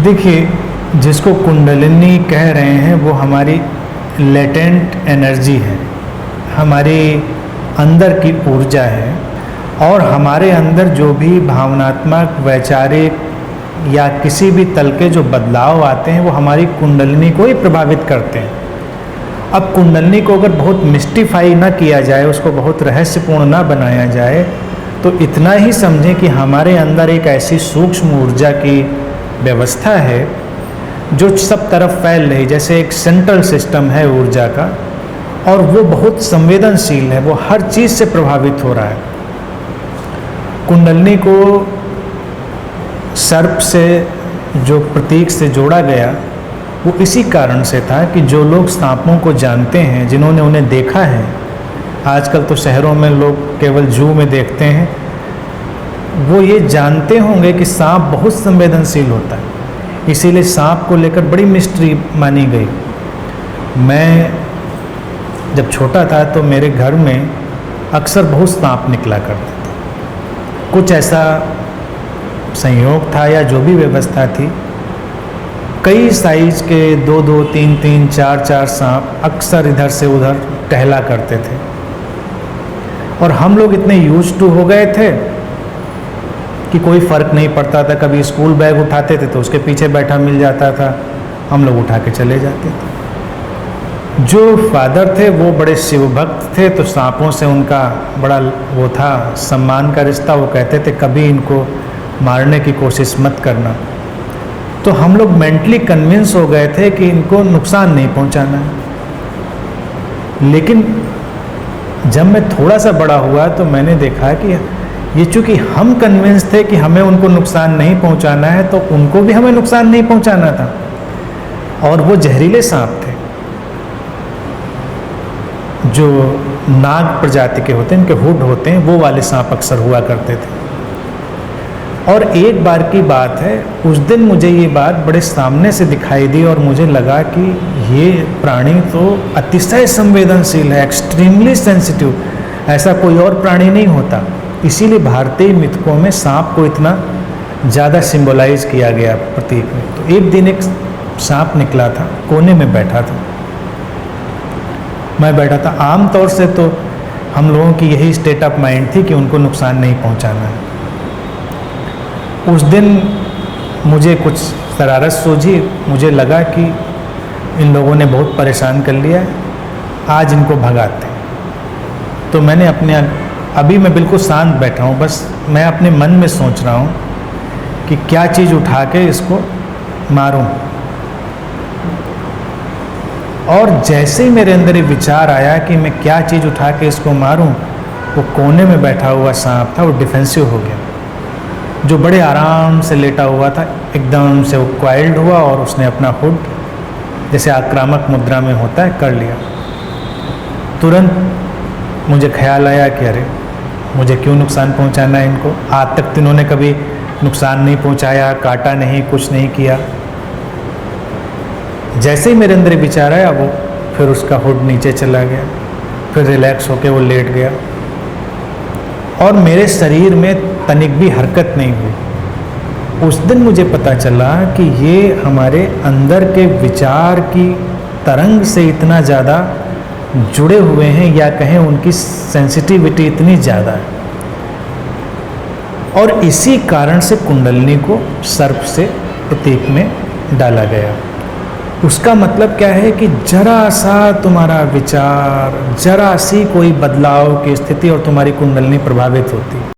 देखिए, जिसको कुंडलिनी कह रहे हैं वो हमारी लेटेंट एनर्जी है, हमारे अंदर की ऊर्जा है। और हमारे अंदर जो भी भावनात्मक, वैचारिक या किसी भी तल के जो बदलाव आते हैं वो हमारी कुंडलिनी को ही प्रभावित करते हैं। अब कुंडलिनी को अगर बहुत मिस्टिफाई ना किया जाए, उसको बहुत रहस्यपूर्ण ना बनाया जाए, तो इतना ही समझें कि हमारे अंदर एक ऐसी सूक्ष्म ऊर्जा की व्यवस्था है जो सब तरफ फैल रही, जैसे एक सेंट्रल सिस्टम है ऊर्जा का, और वो बहुत संवेदनशील है, वो हर चीज़ से प्रभावित हो रहा है। कुंडलिनी को सर्प से जो प्रतीक से जोड़ा गया वो इसी कारण से था कि जो लोग सांपों को जानते हैं, जिन्होंने उन्हें देखा है, आजकल तो शहरों में लोग केवल जू में देखते हैं, वो ये जानते होंगे कि सांप बहुत संवेदनशील होता है। इसीलिए सांप को लेकर बड़ी मिस्ट्री मानी गई। मैं जब छोटा था तो मेरे घर में अक्सर बहुत सांप निकला करते थे। कुछ ऐसा संयोग था या जो भी व्यवस्था थी, कई साइज के 2-2, 3-3, 4-4 सांप अक्सर इधर से उधर टहला करते थे। और हम लोग इतने यूज्ड टू हो गए थे कि कोई फ़र्क नहीं पड़ता था। कभी स्कूल बैग उठाते थे तो उसके पीछे बैठा मिल जाता था, हम लोग उठा के चले जाते थे। जो फादर थे वो बड़े शिव भक्त थे, तो सांपों से उनका बड़ा वो था, सम्मान का रिश्ता। वो कहते थे कभी इनको मारने की कोशिश मत करना। तो हम लोग मेंटली कन्विंस हो गए थे कि इनको नुकसान नहीं पहुंचाना है। लेकिन जब मैं थोड़ा सा बड़ा हुआ तो मैंने देखा कि ये चूँकि हम कन्विंस थे कि हमें उनको नुकसान नहीं पहुंचाना है, तो उनको भी हमें नुकसान नहीं पहुंचाना था। और वो जहरीले सांप थे जो नाग प्रजाति के होते हैं, इनके हुड होते हैं, वो वाले सांप अक्सर हुआ करते थे। और एक बार की बात है, उस दिन मुझे ये बात बड़े सामने से दिखाई दी और मुझे लगा कि ये प्राणी तो अतिशय संवेदनशील है, एक्सट्रीमली सेंसिटिव। ऐसा कोई और प्राणी नहीं होता। इसीलिए भारतीय मिथकों में सांप को इतना ज़्यादा सिंबलाइज किया गया प्रतीक में। तो एक दिन एक सांप निकला था, कोने में बैठा था, मैं बैठा था। आम तौर से तो हम लोगों की यही स्टेट ऑफ माइंड थी कि उनको नुकसान नहीं पहुंचाना है। उस दिन मुझे कुछ शरारत सूझी, मुझे लगा कि इन लोगों ने बहुत परेशान कर लिया है, आज इनको भगाते। तो मैंने अभी मैं बिल्कुल शांत बैठा हूँ, बस मैं अपने मन में सोच रहा हूँ कि क्या चीज़ उठा के इसको मारूं। और जैसे ही मेरे अंदर ये विचार आया कि मैं क्या चीज़ उठा के इसको मारूं, वो कोने में बैठा हुआ सांप था, वो डिफेंसिव हो गया। जो बड़े आराम से लेटा हुआ था, एकदम से वो क्वाइल्ड हुआ और उसने अपना हुड, जैसे आक्रामक मुद्रा में होता है, कर लिया। तुरंत मुझे ख्याल आया कि अरे मुझे क्यों नुकसान पहुंचाना है इनको। आज तक इन्होंने कभी नुकसान नहीं पहुंचाया, काटा नहीं, कुछ नहीं किया। जैसे ही मेरे अंदर विचार आया, वो फिर उसका हुड नीचे चला गया, फिर रिलैक्स होके वो लेट गया और मेरे शरीर में तनिक भी हरकत नहीं हुई। उस दिन मुझे पता चला कि ये हमारे अंदर के विचार की तरंग से इतना ज़्यादा जुड़े हुए हैं, या कहें उनकी सेंसिटिविटी इतनी ज़्यादा है। और इसी कारण से कुंडलिनी को सर्प से प्रतीक में डाला गया। उसका मतलब क्या है कि जरा सा तुम्हारा विचार, जरा सी कोई बदलाव की स्थिति और तुम्हारी कुंडलिनी प्रभावित होती है।